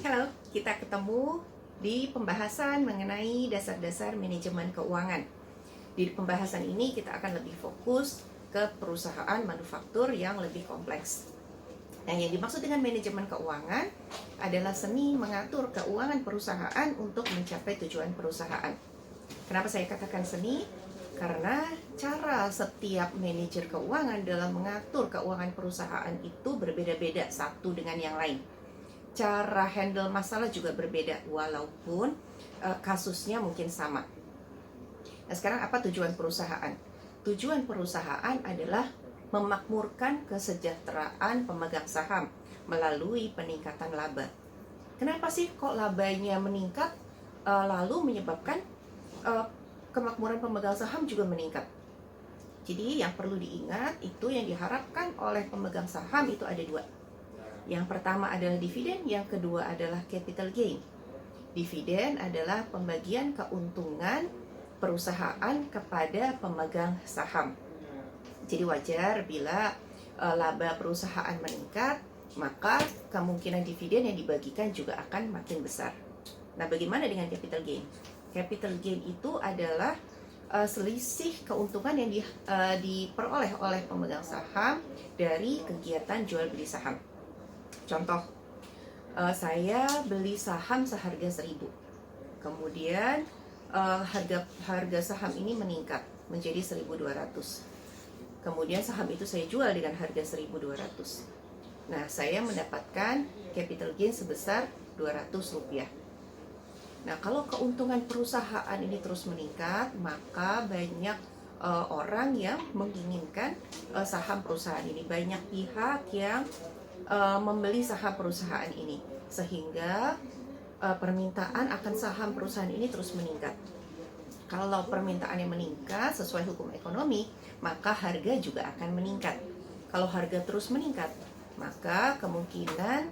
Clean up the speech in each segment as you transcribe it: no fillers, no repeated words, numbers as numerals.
Halo, kita ketemu di pembahasan mengenai dasar-dasar manajemen keuangan. Di pembahasan ini kita akan lebih fokus ke perusahaan manufaktur yang lebih kompleks. Nah, yang dimaksud dengan manajemen keuangan adalah seni mengatur keuangan perusahaan untuk mencapai tujuan perusahaan. Kenapa saya katakan seni? Karena cara setiap manajer keuangan dalam mengatur keuangan perusahaan itu berbeda-beda satu dengan yang lain. Cara handle masalah juga berbeda walaupun kasusnya mungkin sama. Nah, sekarang apa tujuan perusahaan? Tujuan perusahaan adalah memakmurkan kesejahteraan pemegang saham melalui peningkatan laba. Kenapa sih kok labanya meningkat lalu menyebabkan kemakmuran pemegang saham juga meningkat? Jadi yang perlu diingat itu yang diharapkan oleh pemegang saham itu ada dua. Yang pertama adalah dividen, yang kedua adalah capital gain. Dividen adalah pembagian keuntungan perusahaan kepada pemegang saham. Jadi wajar bila laba perusahaan meningkat, maka kemungkinan dividen yang dibagikan juga akan makin besar. Nah, bagaimana dengan capital gain? Capital gain itu adalah selisih keuntungan yang diperoleh oleh pemegang saham dari kegiatan jual beli saham. Contoh, saya beli saham seharga 1.000. Kemudian harga saham ini meningkat menjadi 1.200. Kemudian saham itu saya jual dengan harga 1.200. Nah, saya mendapatkan capital gain sebesar Rp200. Nah, kalau keuntungan perusahaan ini terus meningkat, maka banyak orang yang menginginkan saham perusahaan ini. Banyak pihak yang membeli saham perusahaan ini, sehingga permintaan akan saham perusahaan ini terus meningkat. Kalau permintaannya meningkat sesuai hukum ekonomi, maka harga juga akan meningkat. Kalau harga terus meningkat, maka kemungkinan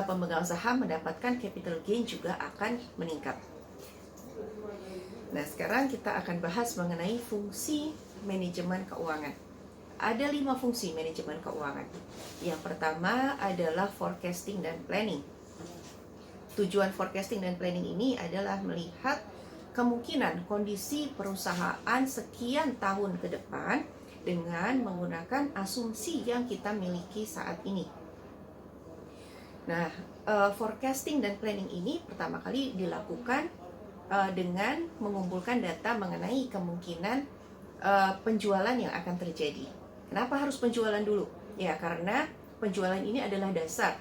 pemegang saham mendapatkan capital gain juga akan meningkat. Nah, sekarang kita akan bahas mengenai fungsi manajemen keuangan. Ada 5 fungsi manajemen keuangan. Yang pertama adalah forecasting dan planning. Tujuan forecasting dan planning ini adalah melihat kemungkinan kondisi perusahaan sekian tahun ke depan dengan menggunakan asumsi yang kita miliki saat ini. Nah, forecasting dan planning ini pertama kali dilakukan dengan mengumpulkan data mengenai kemungkinan penjualan yang akan terjadi. Kenapa harus penjualan dulu? Ya, karena penjualan ini adalah dasar.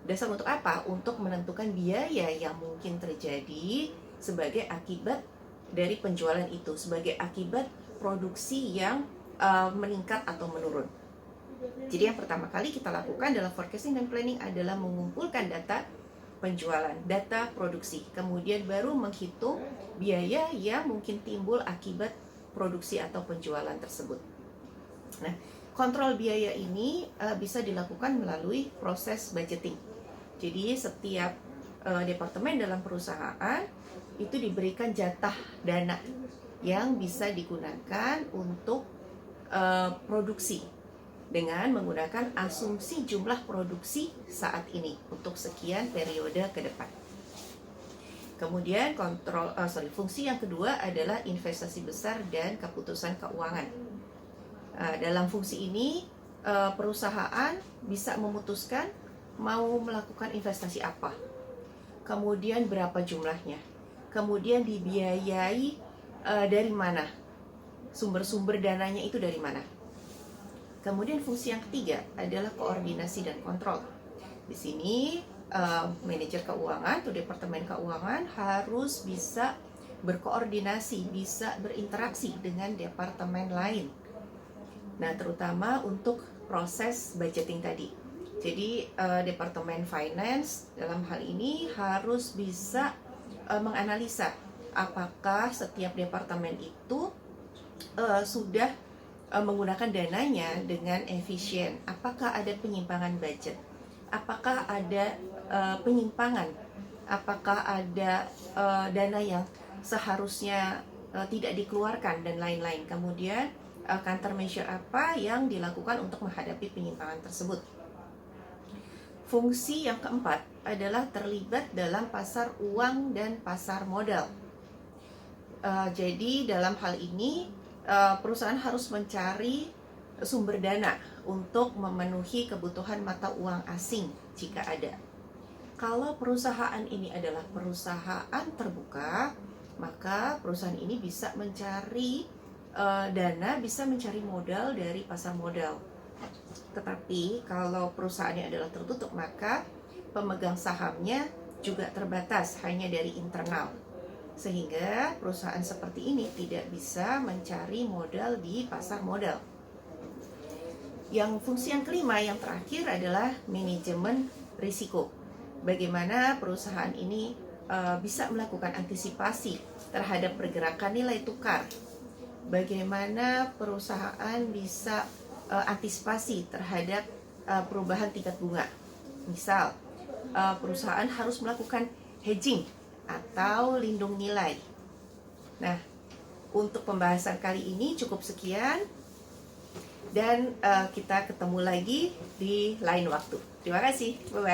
Dasar untuk apa? Untuk menentukan biaya yang mungkin terjadi sebagai akibat dari penjualan itu, sebagai akibat produksi yang meningkat atau menurun. Jadi yang pertama kali kita lakukan dalam forecasting dan planning adalah mengumpulkan data penjualan, data produksi. Kemudian baru menghitung biaya yang mungkin timbul akibat produksi atau penjualan tersebut. Nah, kontrol biaya ini bisa dilakukan melalui proses budgeting. Jadi setiap departemen dalam perusahaan itu diberikan jatah dana yang bisa digunakan untuk produksi dengan menggunakan asumsi jumlah produksi saat ini untuk sekian periode ke depan. Kemudian fungsi yang kedua adalah investasi besar dan keputusan keuangan. Dalam fungsi ini perusahaan bisa memutuskan mau melakukan investasi apa, kemudian berapa jumlahnya, kemudian dibiayai dari mana, sumber-sumber dananya itu dari mana. Kemudian fungsi yang ketiga adalah koordinasi dan kontrol. Di sini manajer keuangan atau departemen keuangan harus bisa berkoordinasi, bisa berinteraksi dengan departemen lain. Nah, terutama untuk proses budgeting tadi. Jadi departemen finance dalam hal ini harus bisa menganalisa apakah setiap departemen itu sudah menggunakan dananya dengan efisien. Apakah ada penyimpangan budget? Apakah ada penyimpangan? Apakah ada dana yang seharusnya tidak dikeluarkan dan lain-lain. Kemudian countermeasure apa yang dilakukan untuk menghadapi penyimpangan tersebut. Fungsi yang keempat adalah terlibat dalam pasar uang dan pasar modal. Jadi dalam hal ini perusahaan harus mencari sumber dana untuk memenuhi kebutuhan mata uang asing jika ada. Kalau perusahaan ini adalah perusahaan terbuka, maka perusahaan ini bisa mencari dana, bisa mencari modal dari pasar modal. Tetapi kalau perusahaannya adalah tertutup, maka pemegang sahamnya juga terbatas, hanya dari internal. Sehingga perusahaan seperti ini tidak bisa mencari modal di pasar modal. Yang fungsi yang kelima, yang terakhir adalah manajemen risiko. Bagaimana perusahaan ini bisa melakukan antisipasi terhadap pergerakan nilai tukar. Bagaimana perusahaan bisa antisipasi terhadap perubahan tingkat bunga. Misal, perusahaan harus melakukan hedging atau lindung nilai. Nah, untuk pembahasan kali ini cukup sekian. Dan kita ketemu lagi di lain waktu. Terima kasih. Bye-bye.